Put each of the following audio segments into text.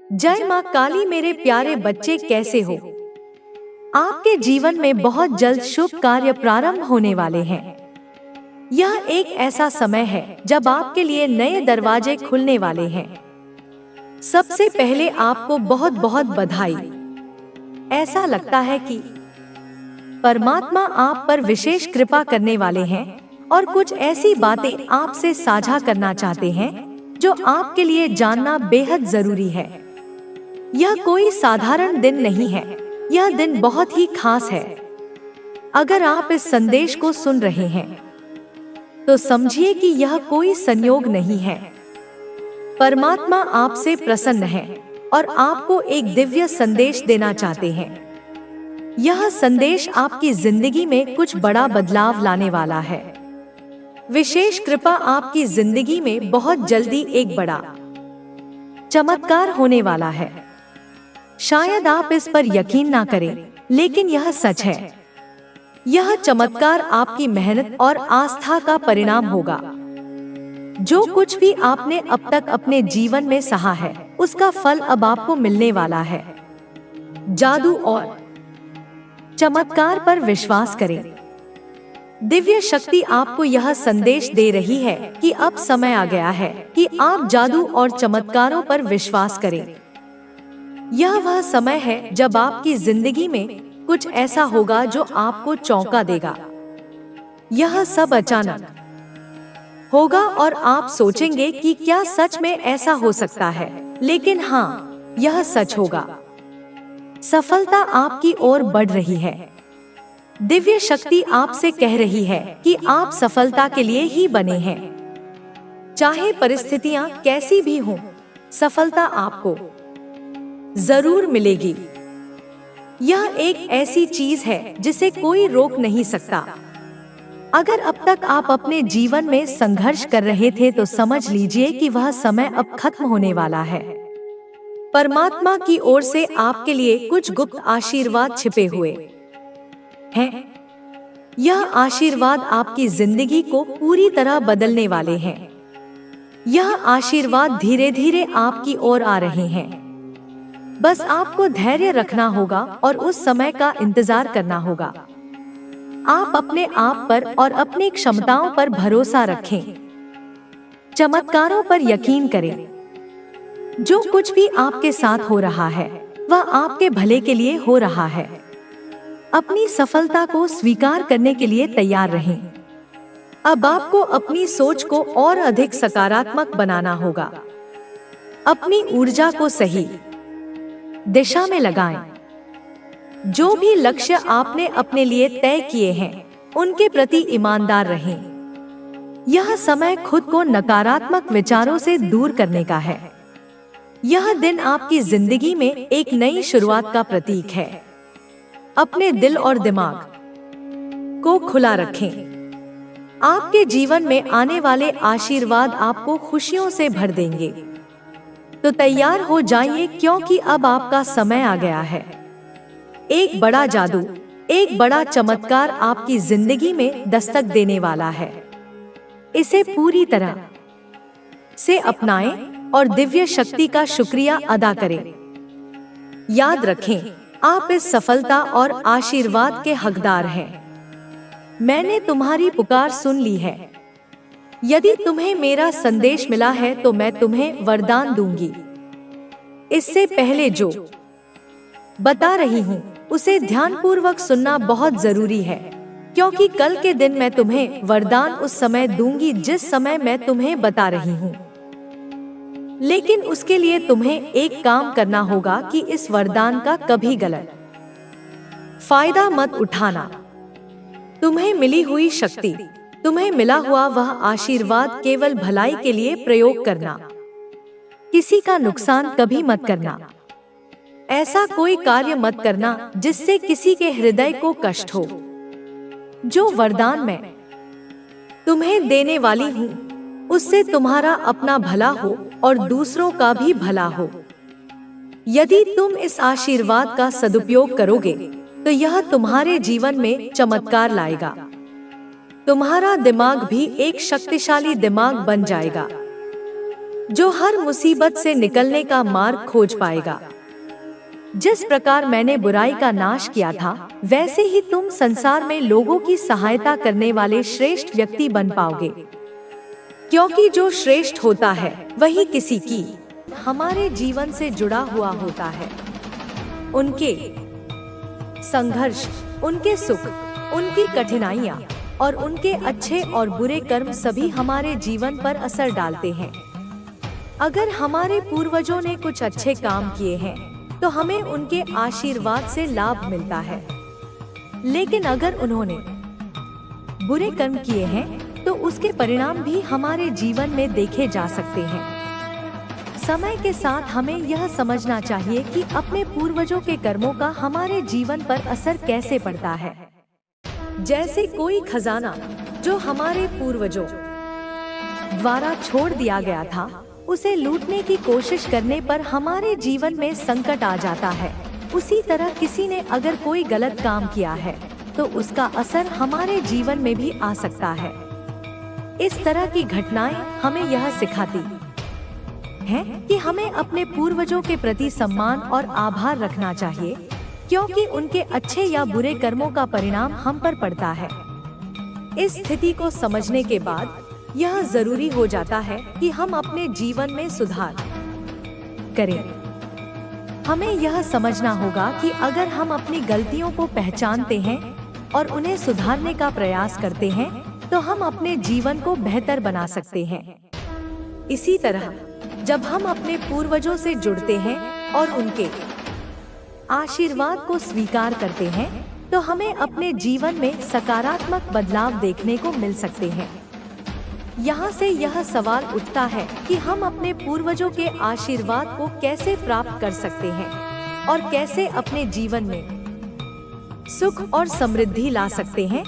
जय माँ काली। मेरे प्यारे बच्चे कैसे हो? आपके जीवन में बहुत जल्द शुभ कार्य प्रारंभ होने वाले हैं। यह एक ऐसा समय है जब आपके लिए नए दरवाजे खुलने वाले हैं। सबसे पहले आपको बहुत बहुत बधाई। ऐसा लगता है कि परमात्मा आप पर विशेष कृपा करने वाले हैं और कुछ ऐसी बातें आपसे साझा करना चाहते हैं जो आपके लिए जानना बेहद जरूरी है। यह कोई साधारण दिन नहीं है, यह दिन बहुत ही खास है। अगर आप इस संदेश को सुन रहे हैं तो समझिए कि यह कोई संयोग नहीं है। परमात्मा आपसे प्रसन्न है और आपको एक दिव्य संदेश देना चाहते हैं। यह संदेश आपकी जिंदगी में कुछ बड़ा बदलाव लाने वाला है। विशेष कृपा आपकी जिंदगी में बहुत जल्दी एक बड़ा चमत्कार होने वाला है। शायद आप इस पर यकीन ना करें, लेकिन यह सच है। यह चमत्कार आपकी मेहनत और आस्था का परिणाम होगा। जो कुछ भी आपने अब तक अपने जीवन में सहा है, उसका फल अब आपको मिलने वाला है। जादू और चमत्कार पर विश्वास करें। दिव्य शक्ति आपको यह संदेश दे रही है कि अब समय आ गया है कि आप जादू और चमत्कारों पर विश्वास करें। यह वह समय है जब आपकी जिंदगी में कुछ ऐसा होगा जो आपको चौंका देगा। यह सब अचानक होगा और आप सोचेंगे कि क्या सच में ऐसा हो सकता है, लेकिन हाँ, यह सच होगा। सफलता आपकी ओर बढ़ रही है। दिव्य शक्ति आपसे कह रही है कि आप सफलता के लिए ही बने हैं। चाहे परिस्थितियां कैसी भी हों, सफलता आपको जरूर मिलेगी। यह एक ऐसी चीज है जिसे कोई रोक नहीं सकता। अगर अब तक आप अपने जीवन में संघर्ष कर रहे थे तो समझ लीजिए कि वह समय अब खत्म होने वाला है। परमात्मा की ओर से आपके लिए कुछ गुप्त आशीर्वाद छिपे हुए हैं। यह आशीर्वाद आपकी जिंदगी को पूरी तरह बदलने वाले हैं। यह आशीर्वाद धीरे धीरे आपकी ओर आ रहे हैं। बस आपको धैर्य रखना होगा और उस समय का इंतजार करना होगा। आप अपने आप पर और अपनी क्षमताओं पर भरोसा रखें। चमत्कारों पर यकीन करें। जो कुछ भी आपके साथ हो रहा है, वह आपके भले के लिए हो रहा है। अपनी सफलता को स्वीकार करने के लिए तैयार रहें। अब आपको अपनी सोच को और अधिक सकारात्मक बनाना होगा। अपनी ऊर्जा को सही दिशा में लगाएं। जो भी लक्ष्य आपने अपने लिए तय किए हैं, उनके प्रति ईमानदार रहें। यह समय खुद को नकारात्मक विचारों से दूर करने का है। यह दिन आपकी जिंदगी में एक नई शुरुआत का प्रतीक है। अपने दिल और दिमाग को खुला रखें। आपके जीवन में आने वाले आशीर्वाद आपको खुशियों से भर देंगे। तो तैयार हो जाइए, क्योंकि अब आपका समय आ गया है। एक बड़ा जादू, एक बड़ा चमत्कार आपकी जिंदगी में दस्तक देने वाला है। इसे पूरी तरह से अपनाएं और दिव्य शक्ति का शुक्रिया अदा करें। याद रखें, आप इस सफलता और आशीर्वाद के हकदार हैं। मैंने तुम्हारी पुकार सुन ली है। यदि तुम्हें मेरा संदेश मिला है तो मैं तुम्हें वरदान दूंगी। इससे पहले जो बता रही हूँ उसे ध्यानपूर्वक सुनना बहुत जरूरी है, क्योंकि कल के दिन मैं तुम्हें वरदान उस समय दूंगी जिस समय मैं तुम्हें बता रही हूँ। लेकिन उसके लिए तुम्हें एक काम करना होगा कि इस वरदान का कभी गलत फायदा मत उठाना। तुम्हें मिली हुई शक्ति, तुम्हें मिला हुआ वह आशीर्वाद केवल भलाई के लिए प्रयोग करना। किसी का नुकसान कभी मत करना। ऐसा कोई कार्य मत करना जिससे किसी के हृदय को कष्ट हो। जो वरदान मैं तुम्हें देने वाली हूँ, उससे तुम्हारा अपना भला हो और दूसरों का भी भला हो। यदि तुम इस आशीर्वाद का सदुपयोग करोगे तो यह तुम्हारे जीवन में चमत्कार लाएगा। तुम्हारा दिमाग भी एक शक्तिशाली दिमाग बन जाएगा। जो हर मुसीबत से निकलने का मार्ग खोज पाएगा। जिस प्रकार मैंने बुराई का नाश किया था, वैसे ही तुम संसार में लोगों की सहायता करने वाले श्रेष्ठ व्यक्ति बन पाओगे, क्योंकि जो श्रेष्ठ होता है वही किसी की हमारे जीवन से जुड़ा हुआ होता है। उनके संघर्ष, उनके सुख, उनकी कठिनाइयाँ और उनके अच्छे और बुरे कर्म सभी हमारे जीवन पर असर डालते हैं। अगर हमारे पूर्वजों ने कुछ अच्छे काम किए हैं तो हमें उनके आशीर्वाद से लाभ मिलता है, लेकिन अगर उन्होंने बुरे कर्म किए हैं तो उसके परिणाम भी हमारे जीवन में देखे जा सकते हैं। समय के साथ हमें यह समझना चाहिए कि अपने पूर्वजों के कर्मों का हमारे जीवन पर असर कैसे पड़ता है। जैसे कोई खजाना जो हमारे पूर्वजों द्वारा छोड़ दिया गया था, उसे लूटने की कोशिश करने पर हमारे जीवन में संकट आ जाता है। उसी तरह किसी ने अगर कोई गलत काम किया है तो उसका असर हमारे जीवन में भी आ सकता है। इस तरह की घटनाएं हमें यह सिखाती हैं कि हमें अपने पूर्वजों के प्रति सम्मान और आभार रखना चाहिए, क्योंकि उनके अच्छे या बुरे कर्मों का परिणाम हम पर पड़ता है। इस स्थिति को समझने के बाद यह जरूरी हो जाता है कि हम अपने जीवन में सुधार करें। हमें यह समझना होगा कि अगर हम अपनी गलतियों को पहचानते हैं और उन्हें सुधारने का प्रयास करते हैं तो हम अपने जीवन को बेहतर बना सकते हैं। इसी तरह जब हम अपने पूर्वजों से जुड़ते हैं और उनके आशीर्वाद को स्वीकार करते हैं तो हमें अपने जीवन में सकारात्मक बदलाव देखने को मिल सकते हैं। यहाँ से यह सवाल उठता है कि हम अपने पूर्वजों के आशीर्वाद को कैसे प्राप्त कर सकते हैं और कैसे अपने जीवन में सुख और समृद्धि ला सकते हैं।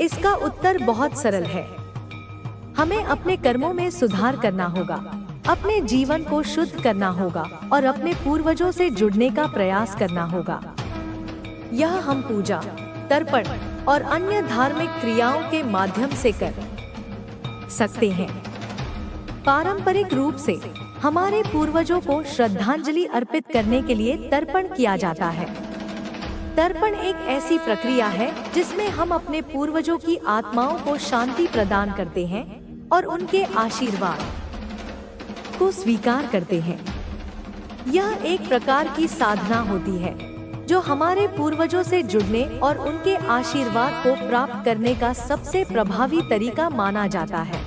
इसका उत्तर बहुत सरल है। हमें अपने कर्मों में सुधार करना होगा, अपने जीवन को शुद्ध करना होगा और अपने पूर्वजों से जुड़ने का प्रयास करना होगा। यह हम पूजा, तर्पण और अन्य धार्मिक क्रियाओं के माध्यम से कर सकते हैं। पारंपरिक रूप से हमारे पूर्वजों को श्रद्धांजलि अर्पित करने के लिए तर्पण किया जाता है। तर्पण एक ऐसी प्रक्रिया है जिसमें हम अपने पूर्वजों की आत्माओं को शांति प्रदान करते हैं और उनके आशीर्वाद को स्वीकार करते हैं। यह एक प्रकार की साधना होती है जो हमारे पूर्वजों से जुड़ने और उनके आशीर्वाद को प्राप्त करने का सबसे प्रभावी तरीका माना जाता है।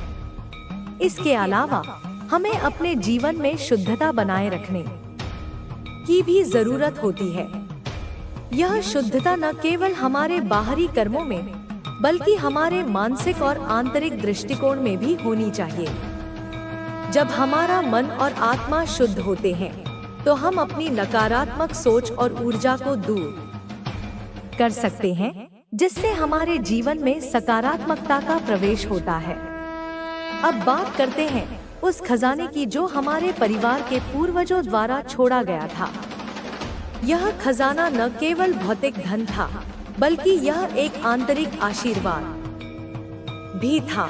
इसके अलावा हमें अपने जीवन में शुद्धता बनाए रखने की भी जरूरत होती है। यह शुद्धता न केवल हमारे बाहरी कर्मों में बल्कि हमारे मानसिक और आंतरिक दृष्टिकोण में भी होनी चाहिए। जब हमारा मन और आत्मा शुद्ध होते हैं तो हम अपनी नकारात्मक सोच और ऊर्जा को दूर कर सकते हैं, जिससे हमारे जीवन में सकारात्मकता का प्रवेश होता है। अब बात करते हैं उस खजाने की जो हमारे परिवार के पूर्वजों द्वारा छोड़ा गया था। यह खजाना न केवल भौतिक धन था, बल्कि यह एक आंतरिक आशीर्वाद भी था।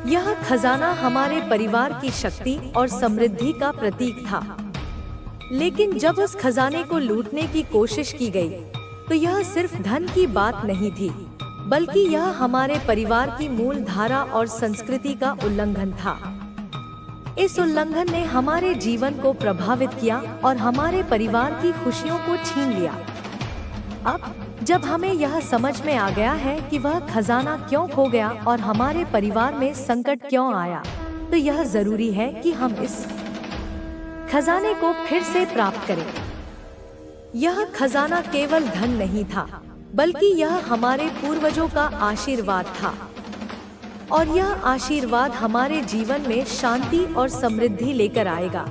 यह खजाना हमारे परिवार की शक्ति और समृद्धि का प्रतीक था। लेकिन जब उस खजाने को लूटने की कोशिश की गई, तो यह सिर्फ धन की बात नहीं थी, बल्कि यह हमारे परिवार की मूल धारा और संस्कृति का उल्लंघन था। इस उल्लंघन ने हमारे जीवन को प्रभावित किया और हमारे परिवार की खुशियों को छीन लिया। अब जब हमें यह समझ में आ गया है कि वह खजाना क्यों खो गया और हमारे परिवार में संकट क्यों आया, तो यह जरूरी है कि हम इस खजाने को फिर से प्राप्त करें। यह खजाना केवल धन नहीं था, बल्कि यह हमारे पूर्वजों का आशीर्वाद था, और यह आशीर्वाद हमारे जीवन में शांति और समृद्धि लेकर आएगा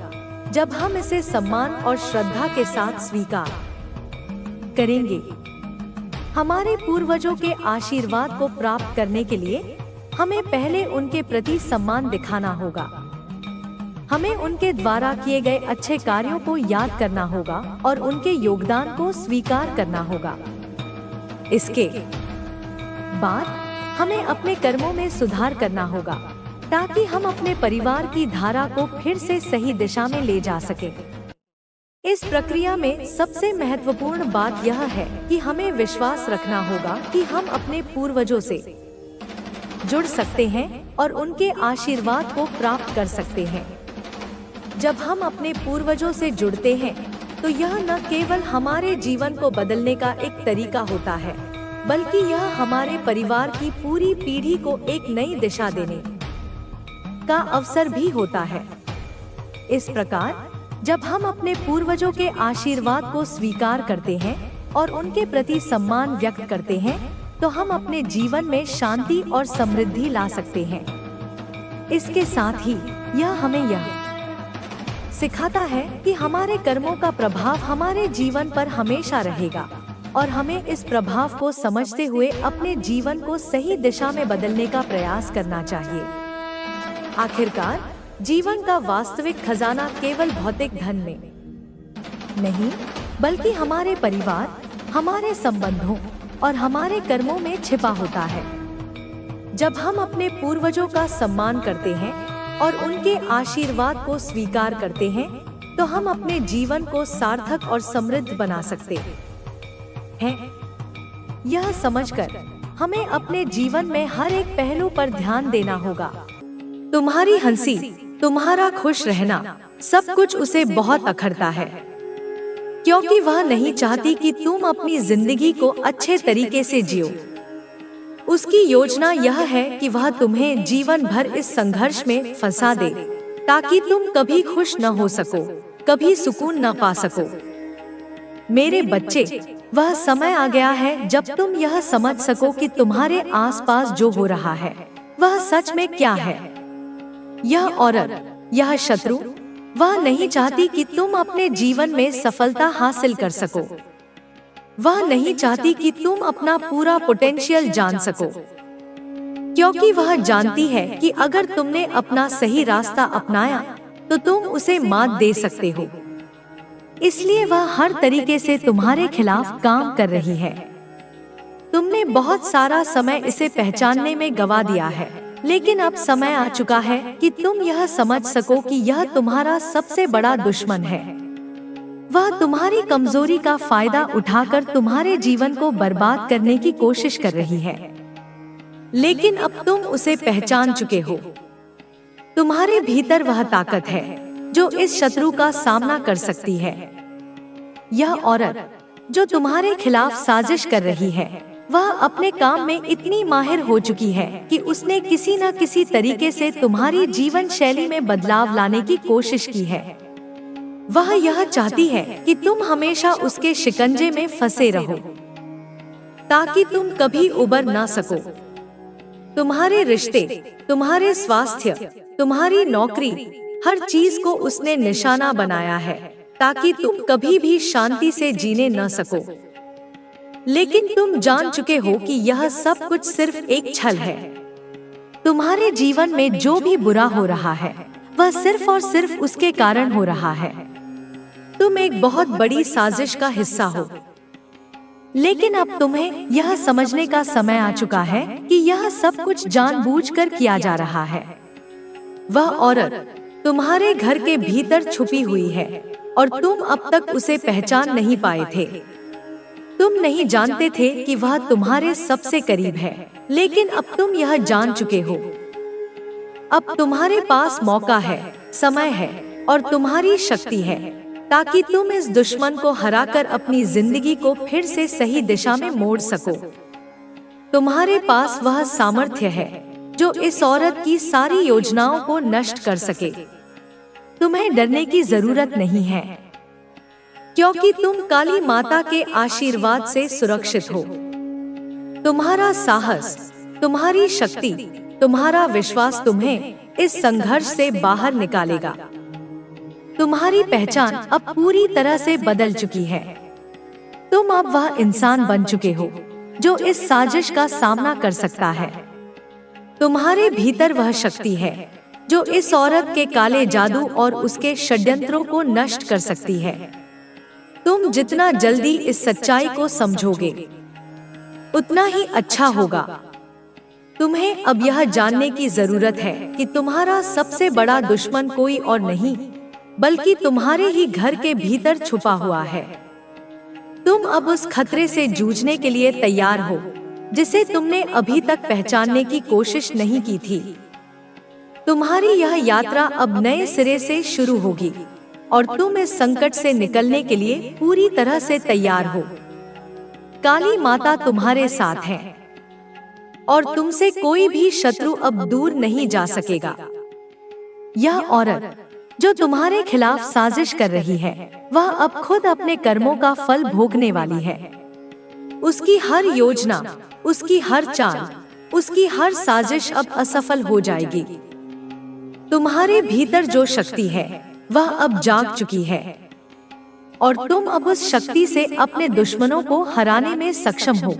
जब हम इसे सम्मान और श्रद्धा के साथ स्वीकार करेंगे। हमारे पूर्वजों के आशीर्वाद को प्राप्त करने के लिए हमें पहले उनके प्रति सम्मान दिखाना होगा। हमें उनके द्वारा किए गए अच्छे कार्यों को याद करना होगा और उनके योगदान को स्वीकार करना होगा। इसके बाद हमें अपने कर्मों में सुधार करना होगा। ताकि हम अपने परिवार की धारा को फिर से सही दिशा में ले जा सकें। इस प्रक्रिया में सबसे महत्वपूर्ण बात यह है कि हमें विश्वास रखना होगा कि हम अपने पूर्वजों से जुड़ सकते हैं और उनके आशीर्वाद को प्राप्त कर सकते हैं। जब हम अपने पूर्वजों से जुड़ते हैं तो यह न केवल हमारे जीवन को बदलने का एक तरीका होता है, बल्कि यह हमारे परिवार की पूरी पीढ़ी को एक नई दिशा देने का अवसर भी होता है। इस प्रकार जब हम अपने पूर्वजों के आशीर्वाद को स्वीकार करते हैं और उनके प्रति सम्मान व्यक्त करते हैं, तो हम अपने जीवन में शांति और समृद्धि ला सकते हैं। इसके साथ ही यह हमें यह सिखाता है कि हमारे कर्मों का प्रभाव हमारे जीवन पर हमेशा रहेगा और हमें इस प्रभाव को समझते हुए अपने जीवन को सही दिशा में बदलने का प्रयास करना चाहिए। आखिरकार जीवन का वास्तविक खजाना केवल भौतिक धन में नहीं, बल्कि हमारे परिवार, हमारे संबंधों और हमारे कर्मों में छिपा होता है। जब हम अपने पूर्वजों का सम्मान करते हैं और उनके आशीर्वाद को स्वीकार करते हैं, तो हम अपने जीवन को सार्थक और समृद्ध बना सकते हैं। यह समझकर हमें अपने जीवन में हर एक पहलू पर ध्यान देना होगा। तुम्हारी हंसी, तुम्हारा खुश रहना, सब कुछ उसे बहुत अखरता है, क्योंकि वह नहीं चाहती कि तुम अपनी जिंदगी को अच्छे तरीके से जियो। उसकी योजना यह है कि वह तुम्हें जीवन भर इस संघर्ष में फंसा दे, ताकि तुम कभी खुश न हो सको, कभी सुकून न पा सको। मेरे बच्चे, वह समय आ गया है जब तुम यह समझ सको कि तुम्हारे आसपास जो हो रहा है वह सच में क्या है। यह औरत, यह शत्रु, वह नहीं चाहती कि तुम अपने जीवन में सफलता हासिल कर सको। वह नहीं चाहती कि तुम अपना पूरा पोटेंशियल जान सको, क्योंकि वह जानती है कि अगर तुमने अपना सही रास्ता अपनाया तो तुम उसे मात दे सकते हो। इसलिए वह हर तरीके से तुम्हारे खिलाफ काम कर रही है। तुमने बहुत सारा समय इसे पहचानने में गवा दिया है, लेकिन अब समय आ चुका है कि तुम यह समझ सको कि यह तुम्हारा सबसे बड़ा दुश्मन है। वह तुम्हारी कमजोरी का फायदा उठाकर तुम्हारे जीवन को बर्बाद करने की कोशिश कर रही है, लेकिन अब तुम उसे पहचान चुके हो। तुम्हारे भीतर वह ताकत है जो इस शत्रु का सामना कर सकती है। यह औरत जो तुम्हारे खिलाफ साजिश कर रही है, वह अपने काम में इतनी माहिर हो चुकी है कि उसने किसी न किसी तरीके से तुम्हारी जीवन शैली में बदलाव लाने की कोशिश की है। वह यह चाहती है कि तुम हमेशा उसके शिकंजे में फंसे रहो, ताकि तुम कभी उबर ना सको। तुम्हारे रिश्ते, तुम्हारे स्वास्थ्य, तुम्हारी नौकरी, हर चीज को उसने निशाना बनाया है, ताकि तुम कभी भी शांति से जीने न सको। लेकिन तुम जान चुके हो कि यह सब कुछ सिर्फ एक छल है। तुम्हारे जीवन में जो भी बुरा हो रहा है वह सिर्फ और सिर्फ उसके कारण हो रहा है। तुम एक बहुत बड़ी साजिश का हिस्सा हो, लेकिन अब तुम्हें यह समझने का समय आ चुका है कि यह सब कुछ जानबूझकर किया जा रहा है। वह औरत तुम्हारे घर के भीतर छुपी हुई है और तुम अब तक उसे पहचान नहीं पाए थे। तुम नहीं जानते थे कि वह तुम्हारे सबसे करीब है, लेकिन अब तुम यह जान चुके हो। अब तुम्हारे पास मौका है, समय है और तुम्हारी शक्ति है, ताकि तुम इस दुश्मन को हराकर अपनी जिंदगी को फिर से सही दिशा में मोड़ सको। तुम्हारे पास वह सामर्थ्य है जो इस औरत की सारी योजनाओं को नष्ट कर सके। तुम्हें डरने की जरूरत नहीं है, क्योंकि तुम काली माता के आशीर्वाद से सुरक्षित हो। तुम्हारा साहस, तुम्हारी शक्ति, तुम्हारा विश्वास तुम्हें इस संघर्ष से बाहर निकालेगा। तुम्हारी पहचान अब पूरी तरह से बदल चुकी है। तुम अब वह इंसान बन चुके हो जो इस साजिश का सामना कर सकता है। तुम्हारे भीतर वह शक्ति है जो इस औरत के काले जादू और उसके षड्यंत्रों को नष्ट कर सकती है। तुम जितना जल्दी इस सच्चाई को समझोगे, उतना ही अच्छा होगा। तुम्हें अब यह जानने की जरूरत है कि तुम्हारा सबसे बड़ा दुश्मन कोई और नहीं बल्कि तुम्हारे ही घर के भीतर छुपा हुआ है। तुम अब उस खतरे से जूझने के लिए तैयार हो जिसे तुमने अभी तक पहचानने की कोशिश नहीं की थी। तुम्हारी यह यात्रा अब नए सिरे से शुरू होगी और तुम इस संकट से निकलने के लिए पूरी तरह से तैयार हो। काली माता तुम्हारे साथ है और तुमसे कोई भी शत्रु अब दूर नहीं जा सकेगा। यह औरत जो तुम्हारे खिलाफ साजिश कर रही है, वह अब खुद अपने कर्मों का फल भोगने वाली है। उसकी हर योजना, उसकी हर चाल, उसकी हर साजिश अब असफल हो जाएगी। तुम्हारे भीतर जो शक्ति है वह अब जाग चुकी है और तुम अब उस शक्ति से अपने दुश्मनों को हराने में सक्षम हो।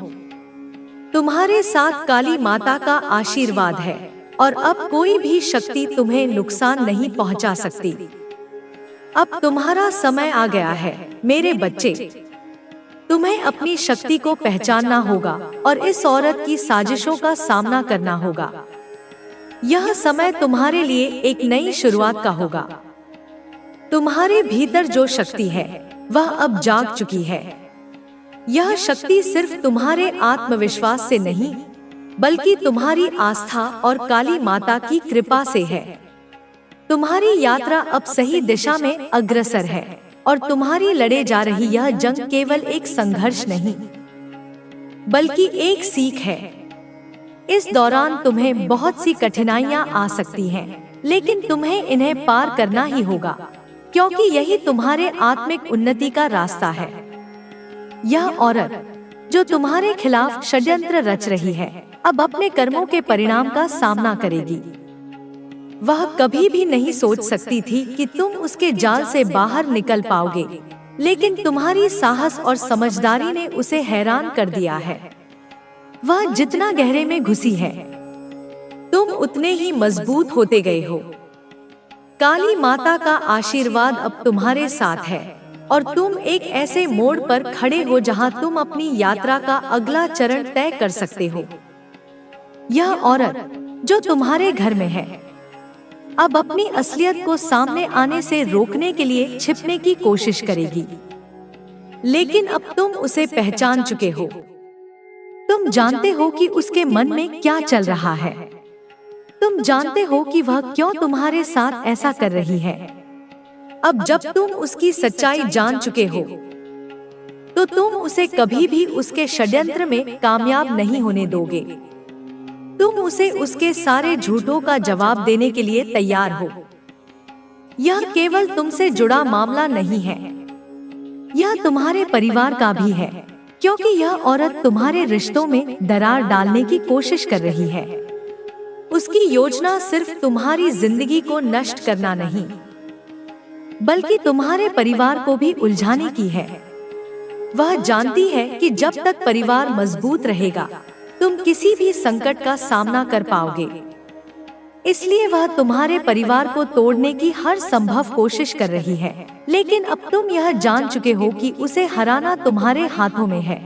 तुम्हारे साथ काली माता का आशीर्वाद है और अब कोई भी शक्ति तुम्हें नुकसान नहीं पहुंचा सकती। अब तुम्हारा समय आ गया है मेरे बच्चे। तुम्हें अपनी शक्ति को पहचानना होगा और इस औरत की साजिशों का सामना करना होगा। यह समय तुम्हारे लिए एक नई शुरुआत का होगा। तुम्हारे भीतर जो शक्ति है वह अब जाग चुकी है। यह शक्ति सिर्फ तुम्हारे आत्मविश्वास से नहीं बल्कि तुम्हारी आस्था और काली माता की कृपा से है। तुम्हारी यात्रा अब सही दिशा में अग्रसर है और तुम्हारी लड़े जा रही यह जंग केवल एक संघर्ष नहीं बल्कि एक सीख है। इस दौरान तुम्हें बहुत सी कठिनाइयां आ सकती हैं, लेकिन तुम्हें इन्हें पार करना ही होगा क्योंकि यही तुम्हारे आत्मिक उन्नति का रास्ता है। यह औरत जो तुम्हारे खिलाफ षड्यंत्र रच रही है, अब अपने कर्मों के परिणाम का सामना करेगी। वह कभी भी नहीं सोच सकती थी कि तुम उसके जाल से बाहर निकल पाओगे, लेकिन तुम्हारी साहस और समझदारी ने उसे हैरान कर दिया है। वह जितना गहरे में घुसी है, तुम उतने ही मजबूत होते गए हो। काली माता का आशीर्वाद अब तुम्हारे साथ है और तुम एक ऐसे मोड़ पर खड़े हो जहां तुम अपनी यात्रा का अगला चरण तय कर सकते हो। यह औरत जो तुम्हारे घर में है, अब अपनी असलियत को सामने आने से रोकने के लिए छिपने की कोशिश करेगी, लेकिन अब तुम उसे पहचान चुके हो। तुम जानते हो कि उसके मन में क्या चल रहा है। तुम जानते हो कि वह क्यों तुम्हारे साथ ऐसा कर रही है। अब जब तुम उसकी सच्चाई जान चुके हो, तो तुम उसे कभी भी उसके षड्यंत्र में कामयाब नहीं होने दोगे। तुम उसे उसके सारे झूठों का जवाब देने के लिए तैयार हो। यह केवल तुमसे जुड़ा मामला नहीं है, यह तुम्हारे परिवार का भी है, क्योंकि यह औरत तुम्हारे रिश्तों में दरार डालने की कोशिश कर रही है। उसकी योजना सिर्फ तुम्हारी जिंदगी को नष्ट करना नहीं, बल्कि तुम्हारे परिवार को भी उलझाने की है। वह जानती है कि जब तक परिवार मजबूत रहेगा, तुम किसी भी संकट का सामना कर पाओगे। इसलिए वह तुम्हारे परिवार को तोड़ने की हर संभव कोशिश कर रही है, लेकिन अब तुम यह जान चुके हो कि उसे हराना तुम्हारे हाथों में है।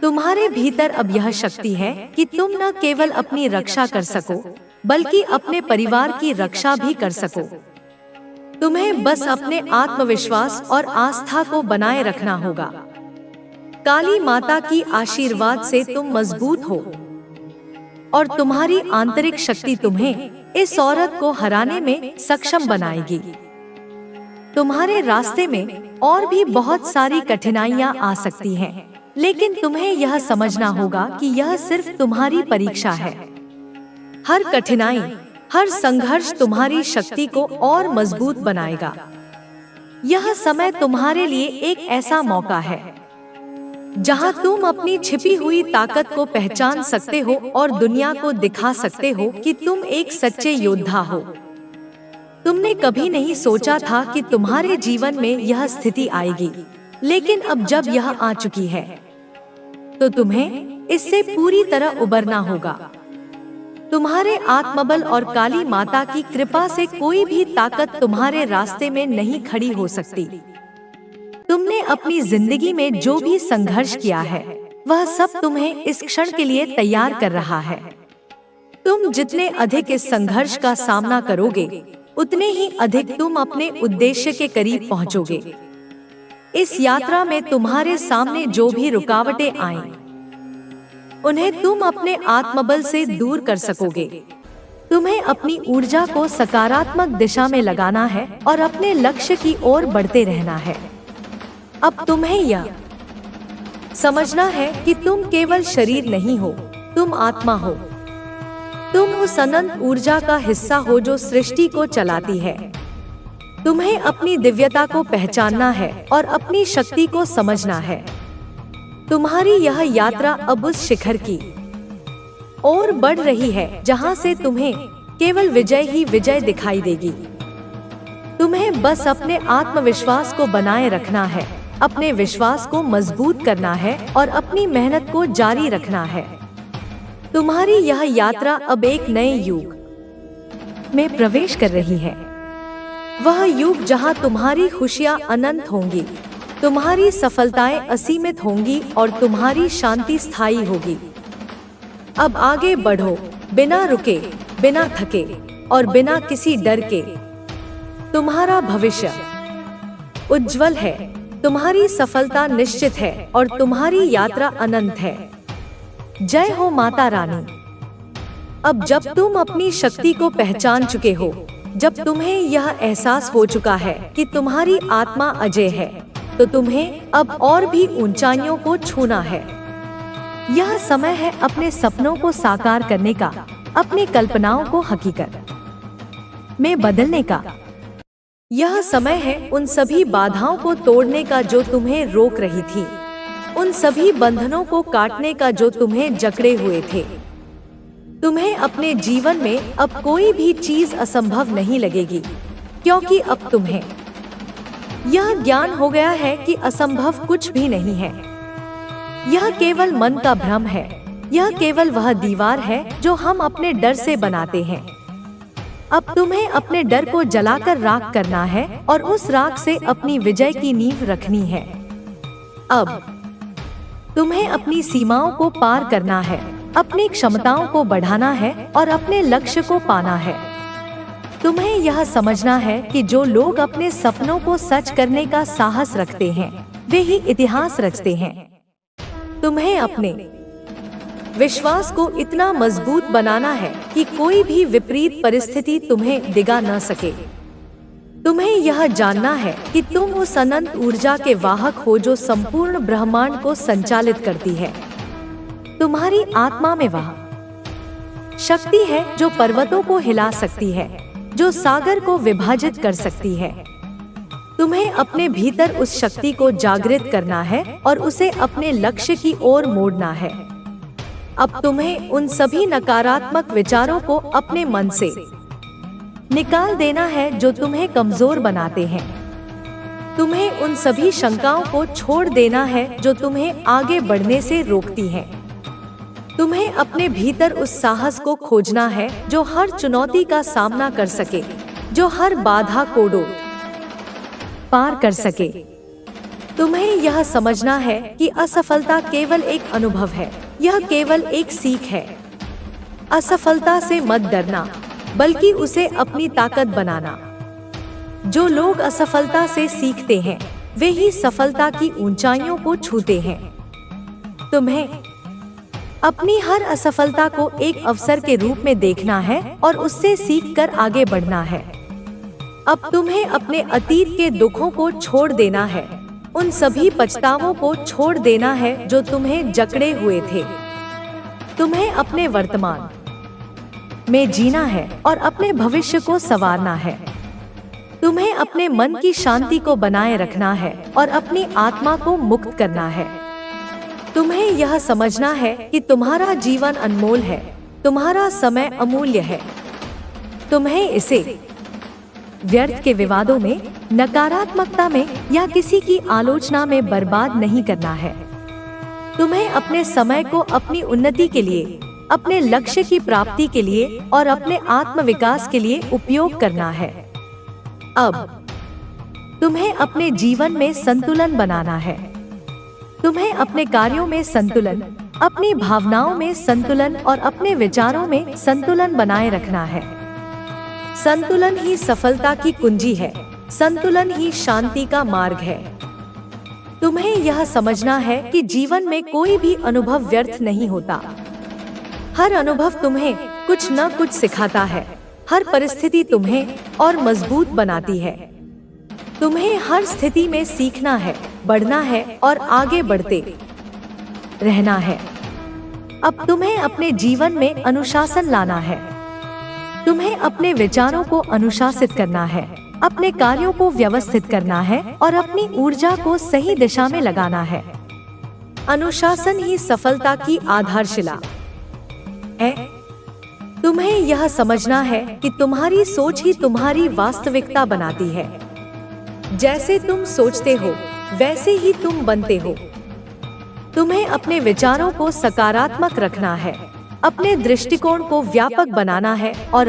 तुम्हारे भीतर अब यह शक्ति है कि तुम न केवल अपनी रक्षा कर सको, बल्कि अपने परिवार की रक्षा भी कर सको। तुम्हें बस अपने आत्मविश्वास और आस्था को बनाए रखना होगा। काली माता की आशीर्वाद से तुम मजबूत हो और तुम्हारी आंतरिक शक्ति तुम्हें इस औरत को हराने में सक्षम बनाएगी। तुम्हारे रास्ते में और भी बहुत सारी कठिनाइयां आ सकती हैं, लेकिन तुम्हें यह समझना होगा कि यह सिर्फ तुम्हारी परीक्षा है। हर कठिनाई, हर संघर्ष तुम्हारी शक्ति को और मजबूत बनाएगा। यह समय तुम्हारे लिए एक ऐसा मौका है जहां तुम अपनी छिपी हुई ताकत को पहचान सकते हो और दुनिया को दिखा सकते हो कि तुम एक सच्चे योद्धा हो। तुमने कभी नहीं सोचा था कि तुम्हारे जीवन में यह स्थिति आएगी, लेकिन अब जब यह आ चुकी है, तो तुम्हें इससे पूरी तरह उबरना होगा। तुम्हारे आत्मबल और काली माता की कृपा से कोई भी ताकत तुम्हारे रास्ते में नहीं खड़ी हो सकती। तुमने अपनी जिंदगी में जो भी संघर्ष किया है, वह सब तुम्हें इस क्षण के लिए तैयार कर रहा है। तुम जितने अधिक इस संघर्ष का सामना करोगे, उतने ही अधिक तुम अपने उद्देश्य के करीब पहुंचोगे। इस यात्रा में तुम्हारे सामने जो भी रुकावटें आएं, उन्हें तुम अपने आत्मबल से दूर कर सकोगे। तुम्हें अपनी ऊर्जा को सकारात्मक दिशा में लगाना है और अपने लक्ष्य की ओर बढ़ते रहना है। अब तुम्हें यह समझना है कि तुम केवल शरीर नहीं हो, तुम आत्मा हो। तुम उस अनंत ऊर्जा का हिस्सा हो जो सृष्टि को चलाती है। तुम्हें अपनी दिव्यता को पहचानना है और अपनी शक्ति को समझना है। तुम्हारी यह यात्रा अब उस शिखर की ओर बढ़ रही है जहां से तुम्हें केवल विजय ही विजय दिखाई देगी। तुम्हें बस अपने आत्मविश्वास को बनाए रखना है, अपने विश्वास को मजबूत करना है और अपनी मेहनत को जारी रखना है। तुम्हारी यह यात्रा अब एक नए युग में प्रवेश कर रही है। वह युग जहां तुम्हारी खुशियां अनंत होंगी, तुम्हारी सफलताएं असीमित होंगी और तुम्हारी शांति स्थायी होगी। अब आगे बढ़ो, बिना रुके, बिना थके और बिना किसी डर के। तुम्हारा भविष्य उज्जवल है, तुम्हारी सफलता निश्चित है और तुम्हारी यात्रा अनंत है। जय हो माता रानी। अब जब तुम अपनी शक्ति को पहचान चुके हो, जब तुम्हें यह एहसास हो चुका है कि तुम्हारी आत्मा अजय है, तो तुम्हें अब और भी ऊंचाइयों को छूना है। यह समय है अपने सपनों को साकार करने का, अपनी कल्पनाओं को हकीकत में बदलने का। यह समय है उन सभी बाधाओं को तोड़ने का जो तुम्हें रोक रही थी, उन सभी बंधनों को काटने का जो तुम्हें जकड़े हुए थे। तुम्हें अपने जीवन में अब कोई भी चीज असंभव नहीं लगेगी, क्योंकि अब तुम्हें यह ज्ञान हो गया है कि असंभव कुछ भी नहीं है। यह केवल मन का भ्रम है, यह केवल वह दीवार है जो हम अपने डर से बनाते हैं। अब तुम्हें अपने डर को जलाकर राख करना है और उस राख से अपनी विजय की नींव रखनी है। अब तुम्हें अपनी सीमाओं को पार करना है, अपनी क्षमताओं को बढ़ाना है और अपने लक्ष्य को पाना है। तुम्हें यह समझना है कि जो लोग अपने सपनों को सच करने का साहस रखते हैं, वे ही इतिहास रचते हैं। तुम्हें अपने विश्वास को इतना मजबूत बनाना है कि कोई भी विपरीत परिस्थिति तुम्हें डिगा न सके। तुम्हें यह जानना है कि तुम उस अनंत ऊर्जा के वाहक हो जो संपूर्ण ब्रह्मांड को संचालित करती है। तुम्हारी आत्मा में वह शक्ति है जो पर्वतों को हिला सकती है, जो सागर को विभाजित कर सकती है। तुम्हें अपने भीतर उस शक्ति को जागृत करना है और उसे अपने लक्ष्य की ओर मोड़ना है। अब तुम्हें उन सभी नकारात्मक विचारों को अपने मन से निकाल देना है जो तुम्हें कमजोर बनाते हैं। तुम्हें उन सभी शंकाओं को छोड़ देना है जो तुम्हें आगे बढ़ने से रोकती हैं। तुम्हें अपने भीतर उस साहस को खोजना है जो हर चुनौती का सामना कर सके, जो हर बाधा को पार कर सके। तुम्हें यह समझना है कि असफलता केवल एक अनुभव है, यह केवल एक सीख है। असफलता से मत डरना, बल्कि उसे अपनी ताकत बनाना। जो लोग असफलता से सीखते हैं, वे ही सफलता की ऊंचाइयों को छूते हैं। तुम्हें अपनी हर असफलता को एक अवसर के रूप में देखना है और उससे सीखकर आगे बढ़ना है। अब तुम्हें अपने अतीत के दुखों को छोड़ देना है, उन सभी पछतावों को छोड़ देना है जो तुम्हें जकड़े हुए थे। तुम्हें अपने वर्तमान में जीना है और अपने भविष्य को संवारना है। तुम्हें अपने मन की शांति को बनाए रखना है और अपनी आत्मा को मुक्त करना है। तुम्हें यह समझना है कि तुम्हारा जीवन अनमोल है, तुम्हारा समय अमूल्य है। तुम्हें इसे व्यर्थ के विवादों में, नकारात्मकता में या किसी की आलोचना में बर्बाद नहीं करना है। तुम्हें अपने समय को अपनी उन्नति के लिए, अपने लक्ष्य की प्राप्ति के लिए और अपने आत्मविकास के लिए उपयोग करना है। अब तुम्हें अपने जीवन में संतुलन बनाना है। तुम्हें अपने कार्यों में संतुलन, अपनी भावनाओं में संतुलन और अपने विचारों में संतुलन बनाए रखना है। संतुलन ही सफलता की कुंजी है। संतुलन ही शांति का मार्ग है। तुम्हें यह समझना है कि जीवन में कोई भी अनुभव व्यर्थ नहीं होता। हर अनुभव तुम्हें कुछ न कुछ सिखाता है। हर परिस्थिति तुम्हें और मजबूत बनाती है। तुम्हें हर स्थिति में सीखना है, बढ़ना है और आगे बढ़ते रहना है। अब तुम्हें अपने जीवन में अनुशासन लाना है। तुम्हें अपने विचारों को अनुशासित करना है, अपने कार्यों को व्यवस्थित करना है और अपनी ऊर्जा को सही दिशा में लगाना है। अनुशासन ही सफलता की आधारशिला है। तुम्हें यह समझना है कि तुम्हारी सोच ही तुम्हारी वास्तविकता बनाती है। जैसे तुम सोचते हो वैसे ही तुम बनते हो। तुम्हें अपने विचारों को सकारात्मक रखना है, अपने दृष्टिकोण को व्यापक बनाना है और